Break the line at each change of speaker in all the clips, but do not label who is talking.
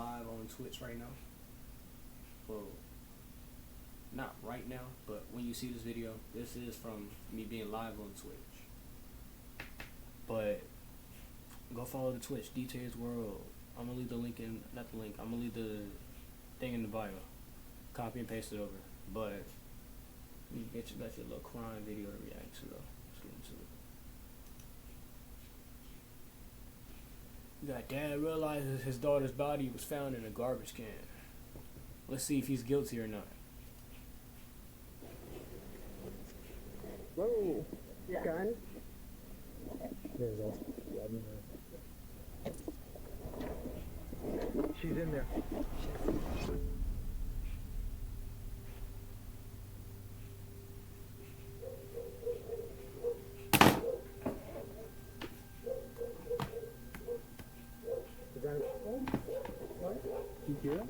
live on Twitch right now. Well, not right now, but when you see this video, this is from me being live on Twitch. But go follow the Twitch, dtayswrld. I'm gonna leave the link in, not the link, I'm gonna leave the thing in the bio. Copy and paste it over. But you got your little crime video to react to though. Let's get into it. You got dad realizes his daughter's body was found in a garbage can. Let's see if he's guilty or not.
Whoa!
Yeah.
Gun?
There's also, she's in there. You hear him?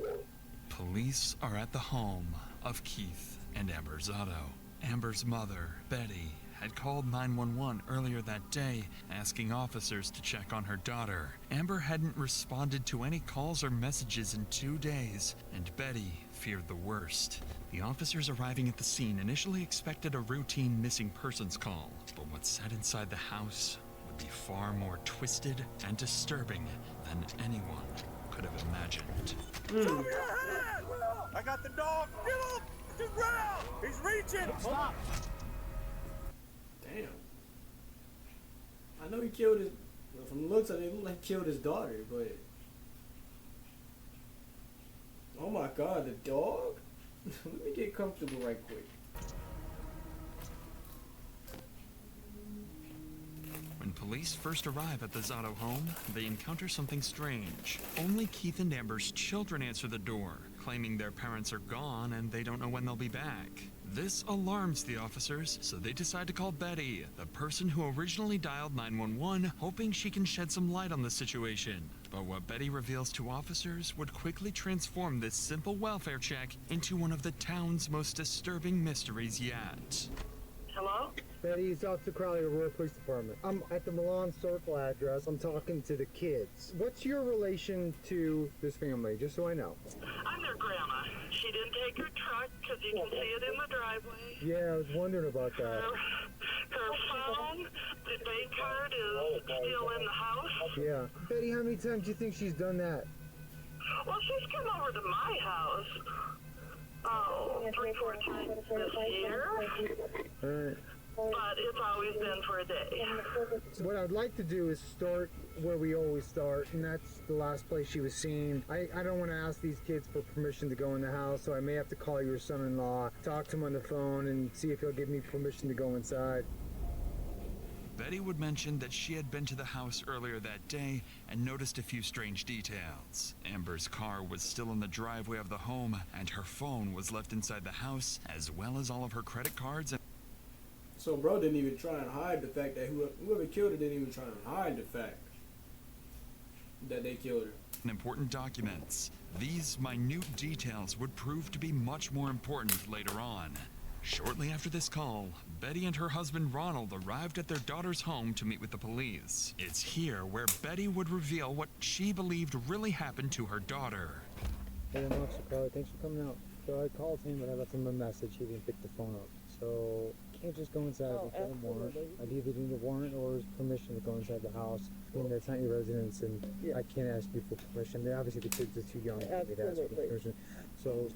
Police are at the home of Keith and Amber Zotto. Amber's mother, Betty, had called 911 earlier that day, asking officers to check on her daughter. Amber hadn't responded to any calls or messages in 2 days, and Betty feared the worst. The officers arriving at the scene initially expected a routine missing persons call, but what's said inside the house would be far more twisted and disturbing than anyone could have imagined.
Show me your hand! I got the dog! Get him! Just ground! He's reaching!
Stop! Damn. I know he killed his, well, from the looks of it, it looked like he killed his daughter, but oh my god, the dog? Let me get comfortable right quick.
When police first arrive at the Zotto home, they encounter something strange. Only Keith and Amber's children answer the door, claiming their parents are gone and they don't know when they'll be back. This alarms the officers, so they decide to call Betty, the person who originally dialed 911, hoping she can shed some light on the situation. But what Betty reveals to officers would quickly transform this simple welfare check into one of the town's most disturbing mysteries yet.
Hello?
Betty, it's Officer Crowley, Aurora Police Department. I'm at the Milan Circle address. I'm talking to the kids. What's your relation to this family, just so I know?
I'm their grandma. She didn't take her truck because you can see it in the driveway.
Yeah, I was wondering about that.
Her phone, the bank card is still in the house.
Yeah. Betty, how many times do you think she's done that?
Well, she's come over to my house. Oh, 3-4 times this year.
All right.
But it's always been for a day.
So what I'd like to do is start where we always start, and that's the last place she was seen. I don't want to ask these kids for permission to go in the house, so I may have to call your son-in-law, talk to him on the phone, and see if he'll give me permission to go inside.
Betty would mention that she had been to the house earlier that day and noticed a few strange details. Amber's car was still in the driveway of the home, and her phone was left inside the house, as well as all of her credit cards and
So bro didn't even try and hide the fact that whoever killed her didn't even try and hide the fact that they killed her.
important documents. These minute details would prove to be much more important later on. Shortly after this call, Betty and her husband Ronald arrived at their daughter's home to meet with the police. It's here where Betty would reveal what she believed really happened to her daughter.
Hey, I'm Officer Crowley. Thanks for coming out. So I called him, but I left him a message. He didn't pick the phone up. So can't just go inside without a warrant. I'd either need a warrant or permission to go inside the house. I mean, that's not your residence, and I can't ask you for permission. I mean, obviously, the kids are too young for me to ask for permission. So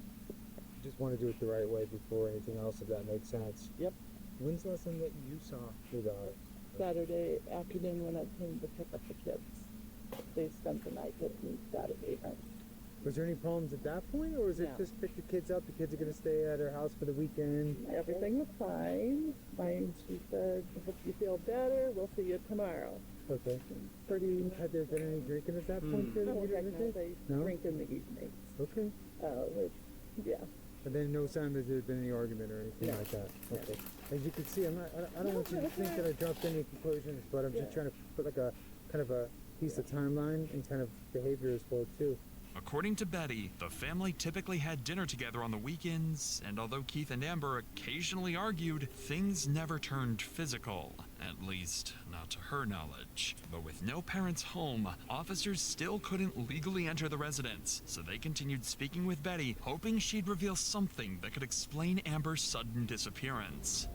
just want to do it the right way before anything else, if that makes sense.
Yep.
When's the last time that you saw your daughter?
Saturday afternoon when I came to pick up the kids. They spent the night with me Saturday night.
Was there any problems at that point, or was it
No.
just pick the kids up? The kids are going to stay at her house for the weekend.
Everything was fine. She said, hope you feel better. We'll see you tomorrow.
Okay.
Pretty.
Had there been any drinking at that point? During
No,
the
heck no,
visit?
they
No?
drink in the evenings.
Okay.
Yeah.
And then no sign that there had been any argument or anything
No.
like that. Okay. As you can see, I don't want you to think that I dropped any conclusions, but I'm just trying to put like a kind of a piece of timeline and kind of behavior as well too.
According to Betty, the family typically had dinner together on the weekends, and although Keith and Amber occasionally argued, things never turned physical. At least, not not to her knowledge. But with no parents home, officers still couldn't legally enter the residence, so they continued speaking with Betty, hoping she'd reveal something that could explain Amber's sudden disappearance.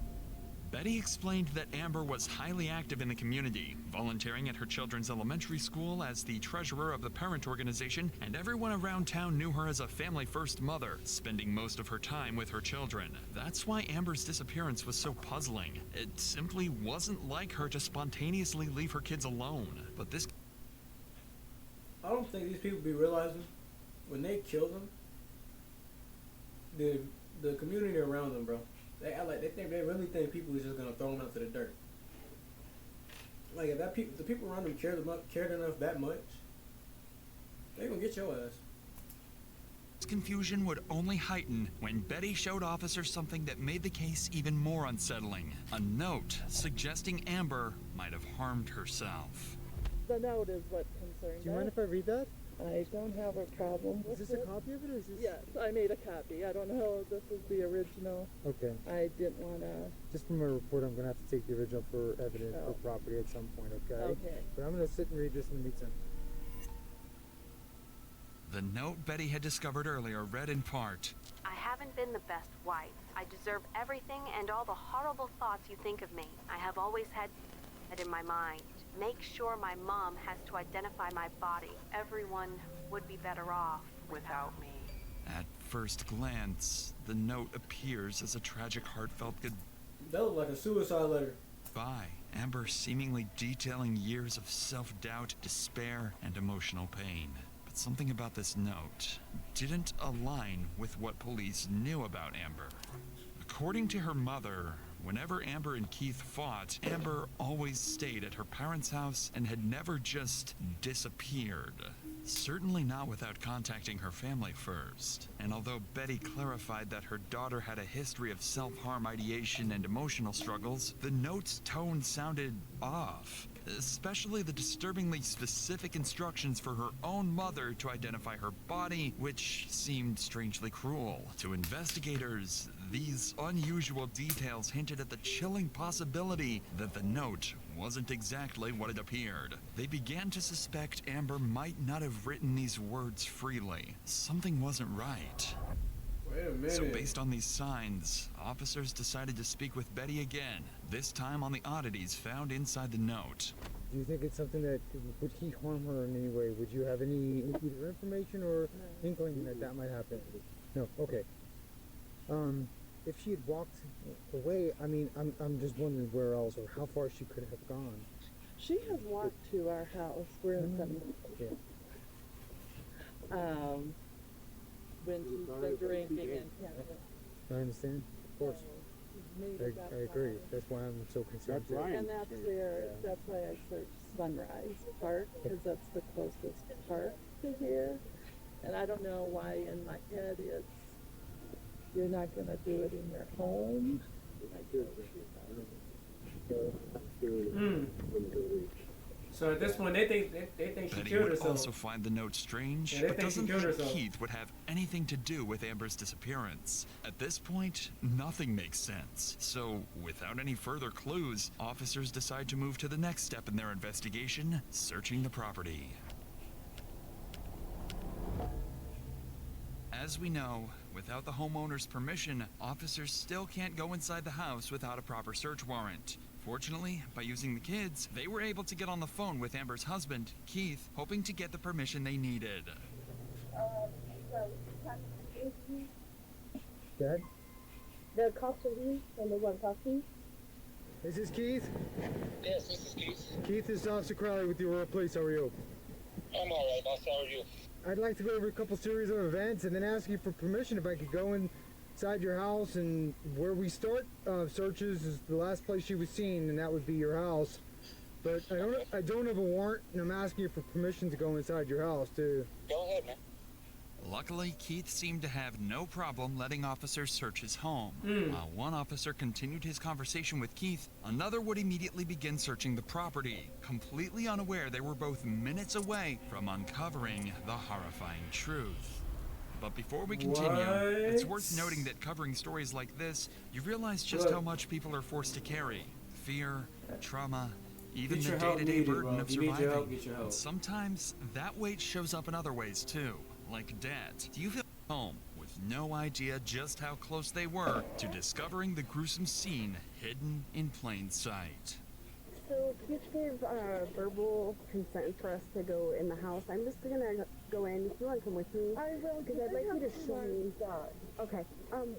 Betty explained that Amber was highly active in the community, volunteering at her children's elementary school as the treasurer of the parent organization, and everyone around town knew her as a family-first mother, spending most of her time with her children. That's why Amber's disappearance was so puzzling. It simply wasn't like her to spontaneously leave her kids alone. But this...
I don't think these people be realizing when they kill them, the community around them, bro. They act like they really think people is just gonna throw them out to the dirt. Like if the people around them cared enough that much, they gonna get your ass.
Confusion would only heighten when Betty showed officers something that made the case even more unsettling. A note suggesting Amber might have harmed herself.
The note is what concerns
Do you mind if I read that?
I don't have a problem with
Is this a copy of it or is this?
Yes, I made a copy. I don't know if this is the original.
Okay.
I didn't want to...
Just from my report, I'm going to have to take the original for evidence for property at some point, okay?
Okay.
But I'm going to sit and read this in the meantime.
The note Betty had discovered earlier read in part,
I haven't been the best wife. I deserve everything and all the horrible thoughts you think of me. I have always had it in my mind. Make sure my mom has to identify my body. Everyone would be better off without me.
At first glance, the note appears as a tragic, heartfelt
That looked like a suicide letter.
goodbye. Amber seemingly detailing years of self-doubt, despair, and emotional pain. But something about this note didn't align with what police knew about Amber. According to her mother, whenever Amber and Keith fought, Amber always stayed at her parents' house and had never just disappeared. Certainly not without contacting her family first. And although Betty clarified that her daughter had a history of self-harm ideation and emotional struggles, the note's tone sounded off. Especially the disturbingly specific instructions for her own mother to identify her body, which seemed strangely cruel. To investigators, these unusual details hinted at the chilling possibility that the note wasn't exactly what it appeared. They began to suspect Amber might not have written these words freely. Something wasn't right.
Wait a minute.
So based on these signs, officers decided to speak with Betty again, this time on the oddities found inside the note.
Do you think it's something that, would he harm her in any way? Would you have any either information or inkling that that might happen? No, okay. If she had walked away, I mean, I'm just wondering where else or how far she could have gone.
She has walked to our house. We're in the...
Yeah.
When she's been drinking and Canada.
I understand, of course. I agree. That's why I'm so concerned.
And that's where, that's why I searched Sunrise Park, because that's the closest park to here. And I don't know why in my head it's, you're not going to do it in your home.
So at this point, they think she
Betty
killed
would
herself.
also find the note strange,
Yeah, they
but
think she
doesn't
killed
think
herself.
Keith would have anything to do with Amber's disappearance. At this point, nothing makes sense. So, without any further clues, officers decide to move to the next step in their investigation, searching the property. As we know, without the homeowner's permission, officers still can't go inside the house without a proper search warrant. Fortunately, by using the kids, they were able to get on the phone with Amber's husband, Keith, hoping to get the permission they needed.
Dad?
The cops are here, and the one talking.
Is this Keith?
Yes, this is Keith.
Keith, this is Officer Crowley with your police. How are you?
I'm alright, boss. How are you?
I'd like to go over a couple series of events and then ask you for permission if I could go inside your house. And where we start searches is the last place she was seen, and that would be your house. But I don't have a warrant, and I'm asking you for permission to go inside your house too.
Go ahead, man.
Luckily, Keith seemed to have no problem letting officers search his home. While one officer continued his conversation with Keith, another would immediately begin searching the property, completely unaware they were both minutes away from uncovering the horrifying truth. But before we continue, it's worth noting that covering stories like this, you realize just how much people are forced to carry. Fear, trauma, even
Get
the
your help
day-to-day
needed,
burden
bro.
of
If you need your help,
surviving.
get your
And
help.
sometimes that weight shows up in other ways too, like debt. Do you feel home with no idea just how close they were to discovering the gruesome scene hidden in plain sight?
So Keith gave verbal consent for us to go in the house. I'm just gonna go in. If you want to come with me,
I will,
because I'd like you to show me.
God.
Okay.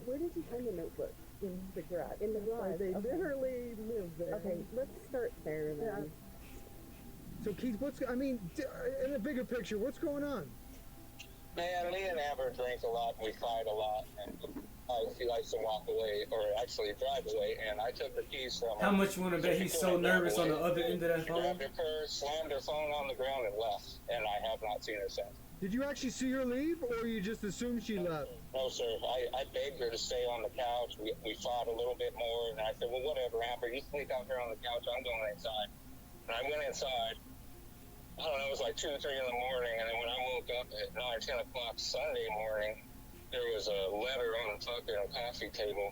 Where did you find the notebook?
In the garage.
In the
That's why
garage.
they
Okay.
literally live there.
Okay, let's start there then.
So Keith, in the bigger picture, what's going on?
Man, me and Amber drink a lot, and we fight a lot, and she likes to walk away, or actually drive away, and I took the keys from her.
How much you want to bet he's so nervous on the other end of that
She
phone?
grabbed her purse, slammed her phone on the ground, and left, and I have not seen her since.
Did you actually see her leave, or you just assumed she left?
No, sir. I begged her to stay on the couch. We fought a little bit more, and I said, well, whatever, Amber, you sleep out here on the couch. I'm going inside. And I went inside. I don't know, it was like 2 or 3 in the morning, and then when I woke up at 9 or 10 o'clock Sunday morning, there was a letter on the fucking coffee table.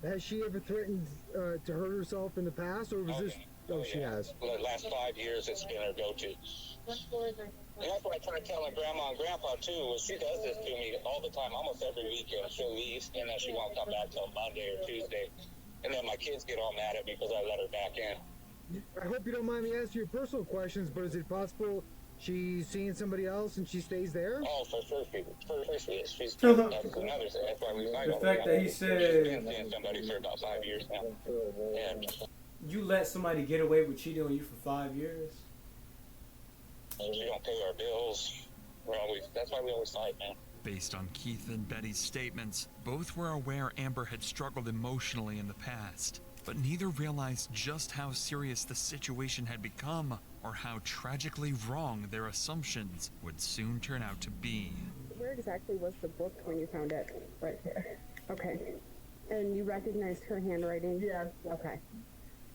Has she ever threatened to hurt herself in the past, or was this? Oh, she has.
The last 5 years, it's been her go-to. And that's what I try to tell my grandma and grandpa, too, is she does this to me all the time, almost every weekend. She'll leave, and then she won't come back till Monday or Tuesday. And then my kids get all mad at me because I let her back in.
I hope you don't mind me asking you personal questions, but is it possible she's seeing somebody else and she stays there?
Oh, for sure she is. She's that's another thing. That's why we fight
The
all
fact
the
that
time.
he
She's
said
been seeing somebody for about 5 years now. And
you let somebody get away with cheating on you for 5 years.
we don't pay our bills. That's why we always fight, man.
Based on Keith and Betty's statements, both were aware Amber had struggled emotionally in the past, but neither realized just how serious the situation had become or how tragically wrong their assumptions would soon turn out to be.
Where exactly was the book when you found it? Right here. Okay. And you recognized her handwriting?
Yes.
Okay.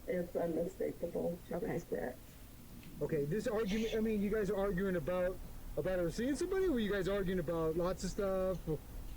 It's unmistakable.
Okay.
Okay, this argument, you guys are arguing about her seeing somebody, or were you guys arguing about lots of stuff?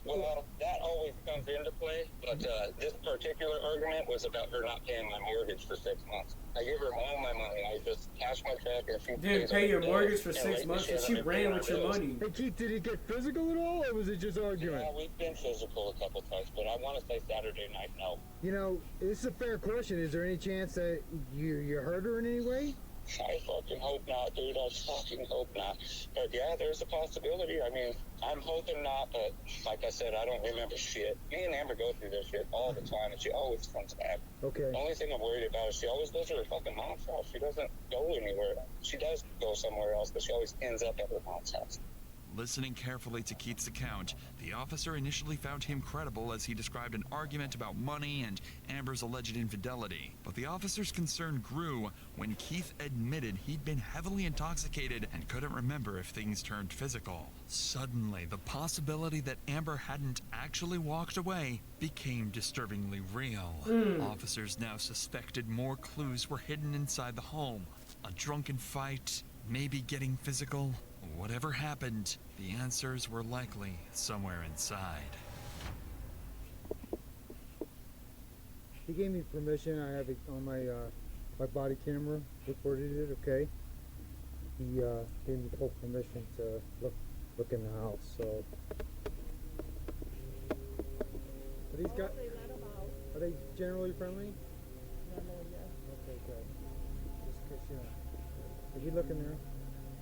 Well, that always comes into play, but this particular argument was about her not paying my mortgage for 6 months. I give her all my money. I just cash my check and she
Didn't pay your mortgage for 6 months, and she ran with your money.
Hey Keith, did it get physical at all, or was it just arguing?
Yeah, we've been physical a couple times, but I want to say Saturday night, no.
This is a fair question. Is there any chance that you hurt her in any way?
I fucking hope not, dude. I fucking hope not. But yeah, there's a possibility. I mean, I'm hoping not, but like I said, I don't remember shit. Me and Amber go through this shit all the time, and she always comes back.
Okay.
The only thing I'm worried about is she always goes to her fucking mom's house. She doesn't go anywhere. She does go somewhere else, but she always ends up at her mom's house.
Listening carefully to Keith's account, the officer initially found him credible as he described an argument about money and Amber's alleged infidelity. But the officer's concern grew when Keith admitted he'd been heavily intoxicated and couldn't remember if things turned physical. Suddenly, the possibility that Amber hadn't actually walked away became disturbingly real. Officers now suspected more clues were hidden inside the home. A drunken fight, maybe getting physical. Whatever happened, the answers were likely somewhere inside.
He gave me permission. I have it on my body camera. Recorded it. Okay. He gave me full permission to look in the house. So are these guys? Are they generally friendly?
Normally, yes.
Okay, good. Just in case, Did he look in there?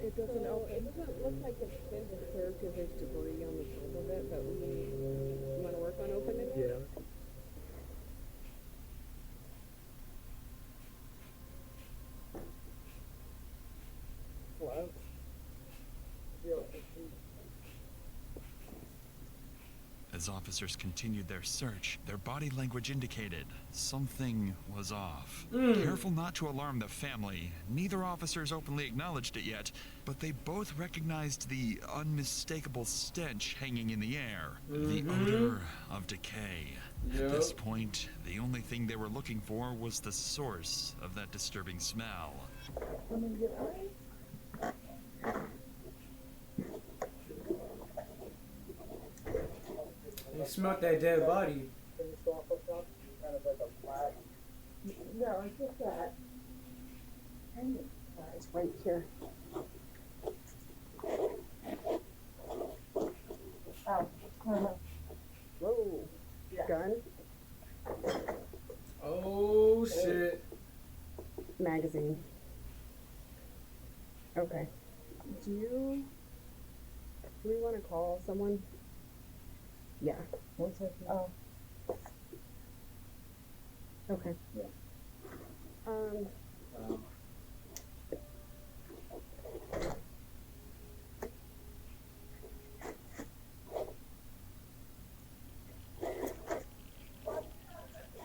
It doesn't open.
It doesn't look like it's been disturbed because there's debris on the top of it, but you want to work on opening it?
Yeah.
Well,
As officers continued their search, their body language indicated something was off. Careful not to alarm the family, neither officers openly acknowledged it yet, but they both recognized the unmistakable stench hanging in the air, the odor of decay. At this point, the only thing they were looking for was the source of that disturbing smell.
You smelled that dead body.
no, it's just that.
It's right here. Oh. Whoa. Yeah. Gun.
Oh shit.
Magazine. Okay. Do we want to call someone? Yeah. 1 second. Oh. Okay.
Yeah.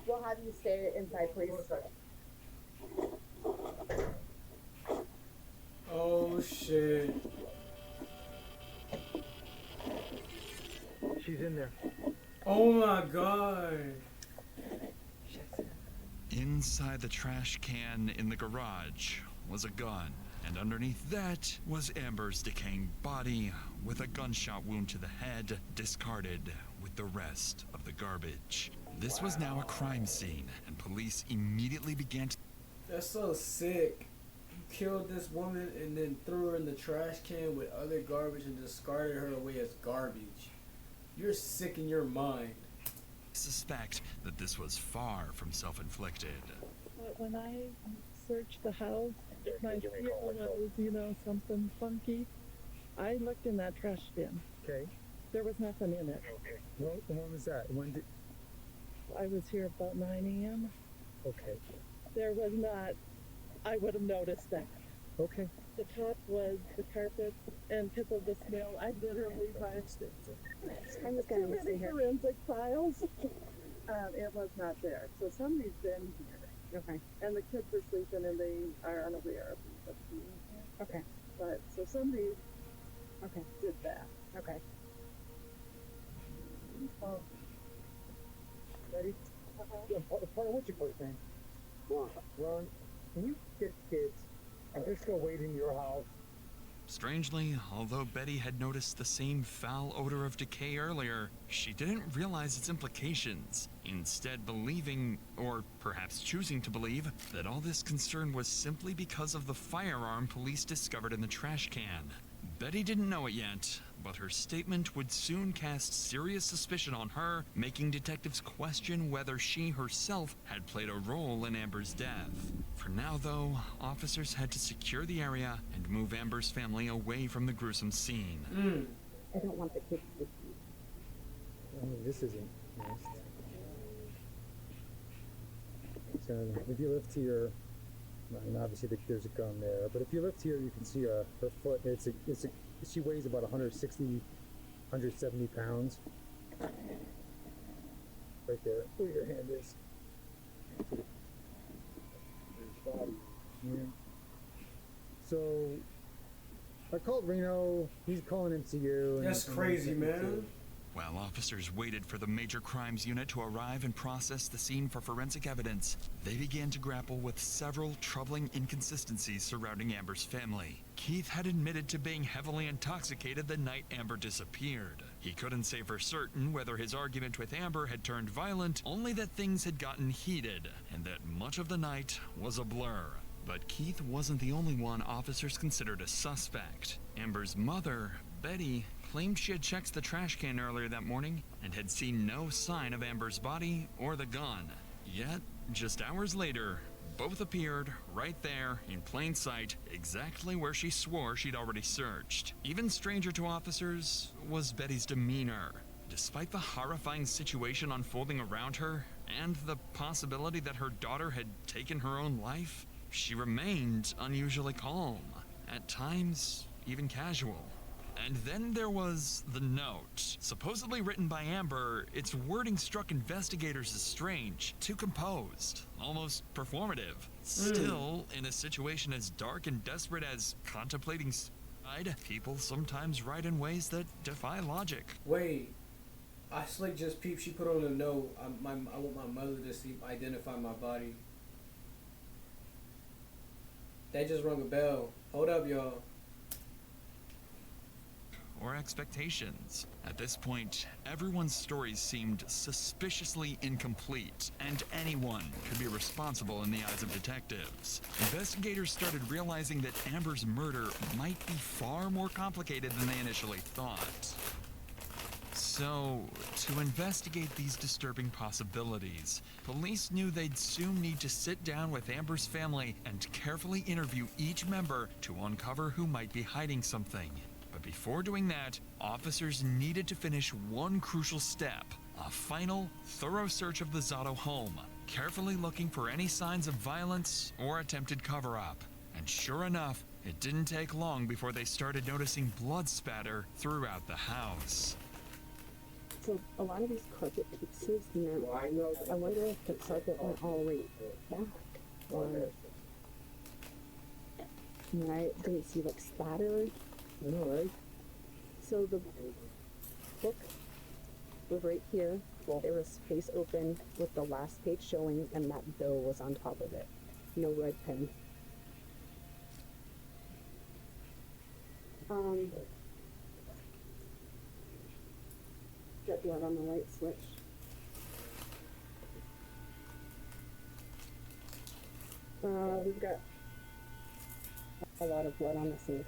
We'll have you stay inside, please.
Oh shit.
She's in there.
Oh my god.
Inside the trash can in the garage was a gun, and underneath that was Amber's decaying body with a gunshot wound to the head, discarded with the rest of the garbage. This was now a crime scene, and police immediately began to...
That's so sick. You killed this woman and then threw her in the trash can with other garbage and discarded her away as garbage. You're sick in your mind.
suspect that this was far from self-inflicted.
But when I searched the house, my fear was, something funky. I looked in that trash bin.
Okay.
There was nothing in it.
Okay. Well, when was that? When did...
I was here about 9 a.m.
Okay.
There was not... I would have noticed that.
Okay.
The top was the carpet, and because of the smell, I literally watched it.
I'm just going to see here.
Forensic files. It was not there. So somebody's been here.
Okay.
And the kids are sleeping, and they are unaware of what's being here.
Okay.
But, so somebody
Okay.
did that.
Okay.
Ready? Yeah, Paul, what's your first name? Ron, can you get kids and just go wait in your house?
Strangely, although Betty had noticed the same foul odor of decay earlier, she didn't realize its implications, instead believing, or perhaps choosing to believe, that all this concern was simply because of the firearm police discovered in the trash can. Betty didn't know it yet, but her statement would soon cast serious suspicion on her, making detectives question whether she herself had played a role in Amber's death. For now, though, officers had to secure the area and move Amber's family away from the gruesome scene.
I don't want the kids to see.
I mean, this isn't nice. So, if you lift here, I mean, obviously there's a gun there, but if you lift here, you can see her foot. She weighs about 160, 170 pounds. Right there, where your hand is. Yeah. So, I called Reno. He's calling MCU.
That's crazy, man.
While officers waited for the Major Crimes Unit to arrive and process the scene for forensic evidence, they began to grapple with several troubling inconsistencies surrounding Amber's family. Keith had admitted to being heavily intoxicated the night Amber disappeared. He couldn't say for certain whether his argument with Amber had turned violent, only that things had gotten heated, and that much of the night was a blur. But Keith wasn't the only one officers considered a suspect. Amber's mother, Betty, claimed she had checked the trash can earlier that morning and had seen no sign of Amber's body or the gun. Yet, just hours later, both appeared right there in plain sight, exactly where she swore she'd already searched. Even stranger to officers was Betty's demeanor. Despite the horrifying situation unfolding around her and the possibility that her daughter had taken her own life, she remained unusually calm, at times even casual. And then there was the note. Supposedly written by Amber, its wording struck investigators as strange, too composed, almost performative. Still, in a situation as dark and desperate as contemplating suicide, people sometimes write in ways that defy logic.
Wait, I slick just peeped. She put on a note. I want my mother to identify my body. That just rung a bell. Hold up, y'all.
or expectations. At this point, everyone's stories seemed suspiciously incomplete, and anyone could be responsible in the eyes of detectives. Investigators started realizing that Amber's murder might be far more complicated than they initially thought. So, to investigate these disturbing possibilities, police knew they'd soon need to sit down with Amber's family and carefully interview each member to uncover who might be hiding something. But before doing that, officers needed to finish one crucial step: a final, thorough search of the Zotto home, carefully looking for any signs of violence or attempted cover-up. And sure enough, it didn't take long before they started noticing blood spatter throughout the house.
So a lot of these carpet pieces, I wonder if the carpet went all the way back, or I didn't see like spatter.
I know, right?
So the book was right here. There was space open with the last page showing, and that bill was on top of it. No red pen. Got blood on the light switch. We've got a lot of blood on the sink.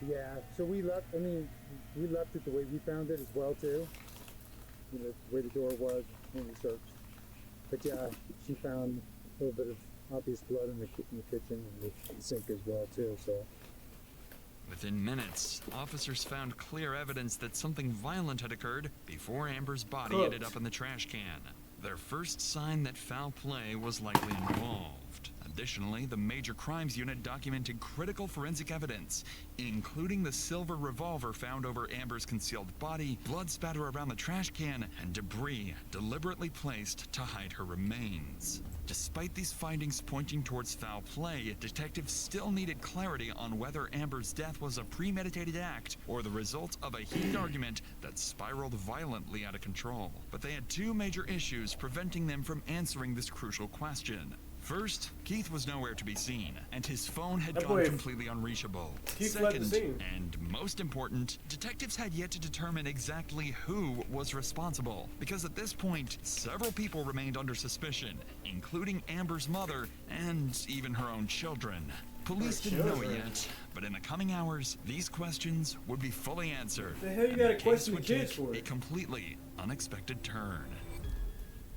Yeah, so we left it the way we found it as well, too. You know, the way the door was when we searched. But yeah, she found a little bit of obvious blood in the kitchen and the sink as well, too, so.
Within minutes, officers found clear evidence that something violent had occurred before Amber's body ended up in the trash can. Their first sign that foul play was likely involved. Additionally, the Major Crimes Unit documented critical forensic evidence, including the silver revolver found over Amber's concealed body, blood spatter around the trash can, and debris deliberately placed to hide her remains. Despite these findings pointing towards foul play, detectives still needed clarity on whether Amber's death was a premeditated act or the result of a heated argument that spiraled violently out of control. But they had two major issues preventing them from answering this crucial question. First, Keith was nowhere to be seen, and his phone had gone completely unreachable. Second, and most important, detectives had yet to determine exactly who was responsible, because at this point, several people remained under suspicion, including Amber's mother and even her own children. Police didn't know it yet, but in the coming hours, these questions would be fully answered.
The hell you gotta question the kids for?
A completely unexpected turn.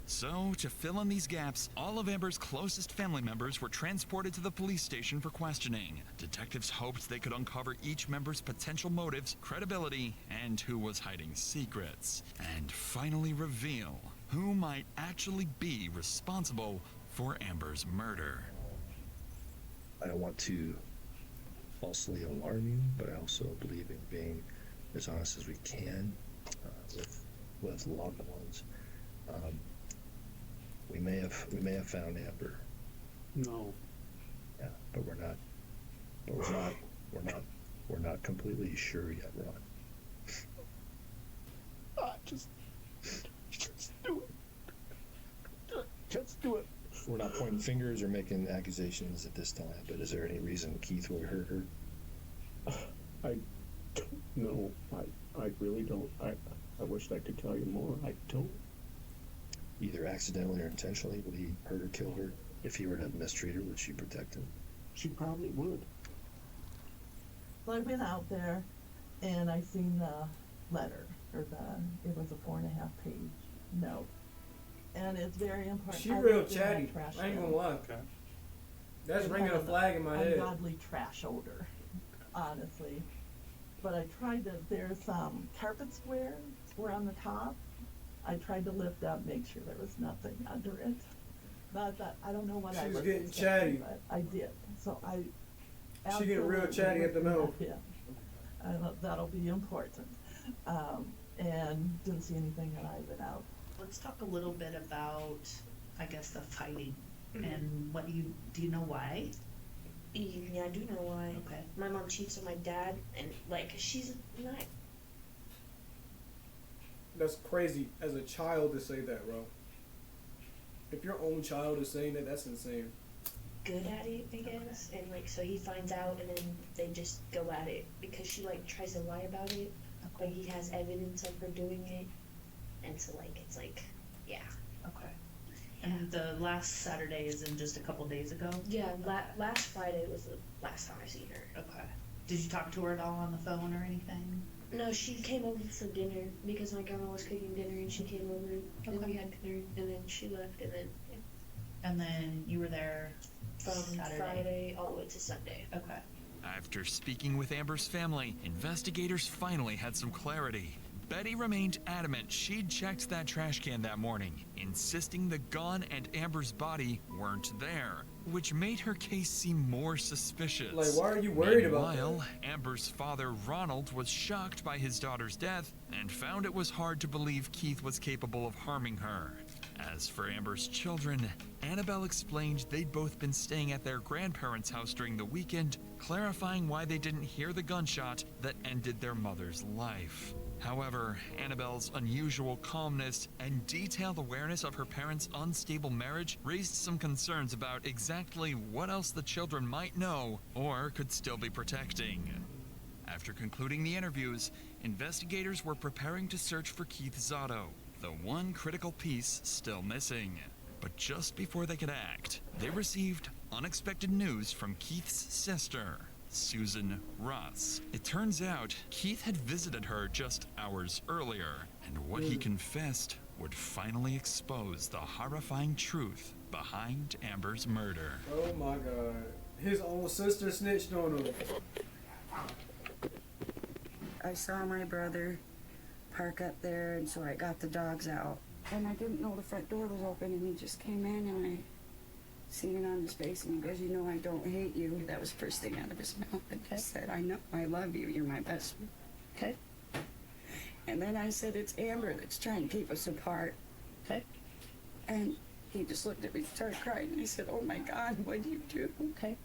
So, to fill in these gaps, all of Amber's closest family members were transported to the police station for questioning. Detectives hoped they could uncover each member's potential motives, credibility, and who was hiding secrets, and finally reveal who might actually be responsible for Amber's murder.
I don't want to falsely alarm you, but I also believe in being as honest as we can with loved ones. We may have found Amber.
No.
Yeah, but we're not completely sure yet, Ron.
Just do it. Just do it.
We're not pointing fingers or making accusations at this time, but is there any reason Keith would hurt her?
I don't know. I really don't. I wish I could tell you more. I don't.
Either accidentally or intentionally, would he hurt or kill her? If he were to mistreat her, would she protect him?
She probably would.
Well, I went out there and I seen the letter, or it was a 4.5-page note. And it's very important.
She real chatty. I ain't gonna lie.
Okay.
That's ringing a flag in my head.
Ungodly trash odor, honestly. But I tried to, there's some carpet squares were on the top. I tried to lift up, make sure there was nothing under it. Not that, I don't know what I was
getting chatty.
But I did. So
She getting real chatty at the mouth.
Yeah. I thought that'll be important. And didn't see anything when I went out.
Let's talk a little bit about, I guess, the fighting and what do you know why?
Yeah, I do know why.
Okay.
My mom cheats on my dad, and she's not.
That's crazy as a child to say that, bro. If your own child is saying that, that's insane.
good at it, I guess. And like, so he finds out, and then they just go at it because she like tries to lie about it, but he has evidence of her doing it, and so like it's like, yeah.
Okay. And the last Saturday is in just a couple days ago?
Yeah, last Friday was the last time I seen her.
Okay. Did you talk to her at all on the phone or anything?
No, she came over for dinner because my grandma was cooking dinner, and she came over and we had dinner, and then she left, and then
And then you were there
from
Saturday.
Friday all the way to Sunday.
Okay.
After speaking with Amber's family, investigators finally had some clarity. Betty remained adamant she'd checked that trash can that morning, insisting the gun and Amber's body weren't there, which made her case seem more suspicious.
Like, why are you worried about that?
Meanwhile, Amber's father, Ronald, was shocked by his daughter's death and found it was hard to believe Keith was capable of harming her. As for Amber's children, Annabelle explained they'd both been staying at their grandparents' house during the weekend, clarifying why they didn't hear the gunshot that ended their mother's life. However, Annabelle's unusual calmness and detailed awareness of her parents' unstable marriage raised some concerns about exactly what else the children might know or could still be protecting. After concluding the interviews, investigators were preparing to search for Keith Zotto, the one critical piece still missing. But just before they could act, they received unexpected news from Keith's sister, Susan Ross. It turns out Keith had visited her just hours earlier, and what he confessed would finally expose the horrifying truth behind Amber's murder.
Oh my God. His own sister snitched on him.
I saw my brother park up there, and so I got the dogs out. And I didn't know the front door was open, and he just came in, and I seen it on his face, and he goes, "You know I don't hate you." That was the first thing out of his mouth. And I said, "I know, I love you, you're my best friend."
Okay.
And then I said, "It's Amber that's trying to keep us apart."
Okay.
And he just looked at me and started crying, and I said, "Oh my God, what did you do?"
Okay.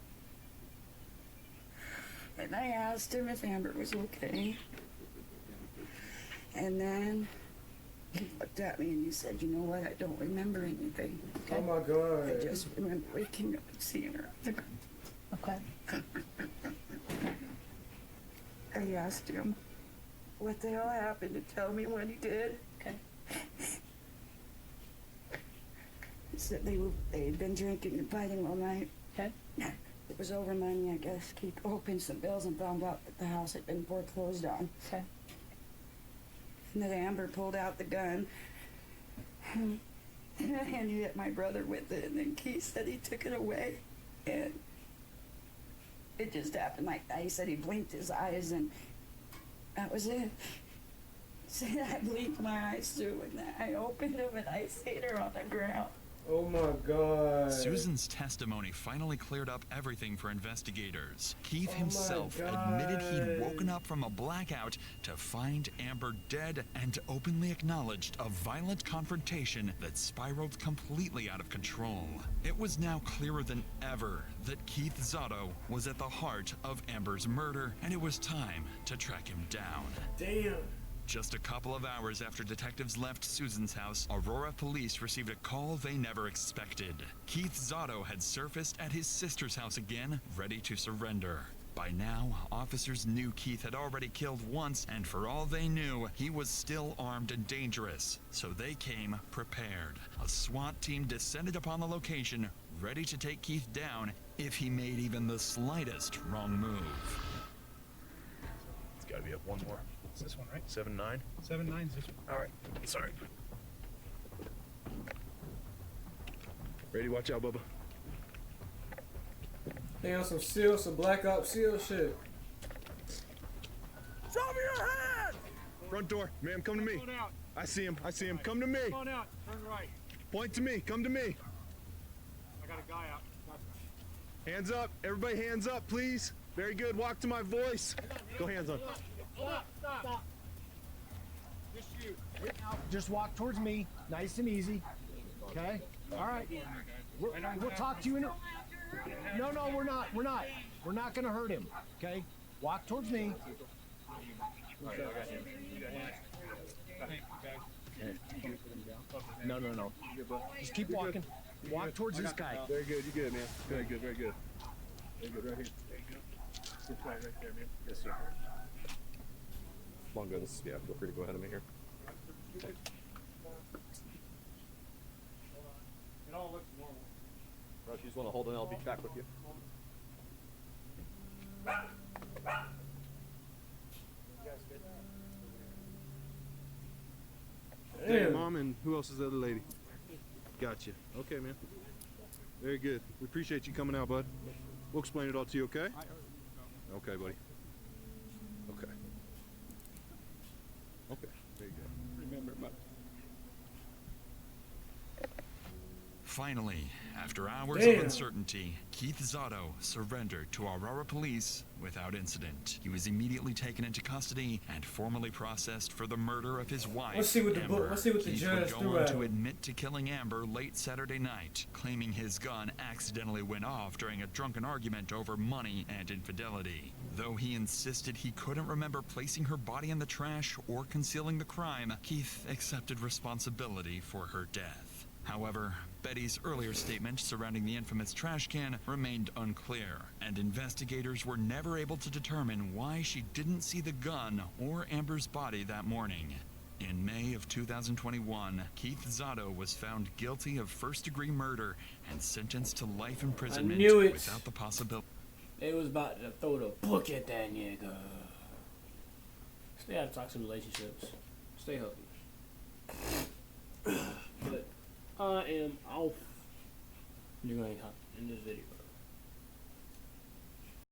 And I asked him if Amber was okay. And then he looked at me and he said, "You know what, I don't remember anything."
Okay. Oh my God.
I just remember waking up and seeing her.
Okay.
I asked him what the hell happened to tell me what he did.
Okay.
He said they'd been drinking and fighting all night.
Okay.
It was over money, I guess. Keith opened some bills and found out that the house had been foreclosed on.
Okay.
And then Amber pulled out the gun and he hit my brother with it, and then Keith said he took it away, and it just happened like that. He said he blinked his eyes and that was it. He said I blinked my eyes too, and then I opened them and I seen her on the ground.
Oh my God.
Susan's testimony finally cleared up everything for investigators. Keith himself admitted he'd woken up from a blackout to find Amber dead, and openly acknowledged a violent confrontation that spiraled completely out of control. It was now clearer than ever that Keith Zotto was at the heart of Amber's murder, and it was time to track him down.
Damn.
Just a couple of hours after detectives left Susan's house, Aurora police received a call they never expected. Keith Zotto had surfaced at his sister's house again, ready to surrender. By now, officers knew Keith had already killed once, and for all they knew, he was still armed and dangerous. So they came prepared. A SWAT team descended upon the location, ready to take Keith down if he made even the slightest wrong move.
It's gotta be up one more. It's this one, right? 7-9? 7-9's this one. All right. Sorry. Ready? Watch out, Bubba.
Damn, some SEAL, some Black Ops SEAL shit.
Show me your hand!
Front door. Ma'am, come to me. I see him. I see him. Come to me.
Come on out. Turn right.
Point to me. Come to me.
I got a guy out.
Hands up. Everybody hands up, please. Very good. Walk to my voice. Go hands on.
Stop. Just shoot.
Just walk towards me, nice and easy. Okay? All right. We'll talk to you in a... No, we're not. We're not going to hurt him. Okay? Walk towards me. No. Just keep walking. Walk towards this guy.
Very good. You good, man. Very good. Very good. Very good. Right here. There you go. Good try right there, man.
Yes, sir. Long guns. Yeah, feel free to go ahead of me here.
It all looks normal.
Rush, you just want to hold it and I'll be back with you.
Hey, Mom, and who else is the other lady? Gotcha. Okay, man. Very good. We appreciate you coming out, bud. We'll explain it all to you, okay? Okay, buddy. Okay. Okay. There you go. Remember, my...
Finally, after hours of uncertainty, Keith Zotto surrendered to Aurora police without incident. He was immediately taken into custody and formally processed for the murder of his wife,
Let's see what the
Amber.
judge
Keith would go
threw
on
at
to
him.
admit to killing Amber late Saturday night, claiming his gun accidentally went off during a drunken argument over money and infidelity. Though he insisted he couldn't remember placing her body in the trash or concealing the crime, Keith accepted responsibility for her death. However, Betty's earlier statement surrounding the infamous trash can remained unclear, and investigators were never able to determine why she didn't see the gun or Amber's body that morning. In May of 2021, Keith Zotto was found guilty of first-degree murder and sentenced to life imprisonment
knew it.
without the possibility.
They was about to throw the book at that nigga. Stay out of toxic relationships. Stay healthy. But I am off. You're going to hop in this video.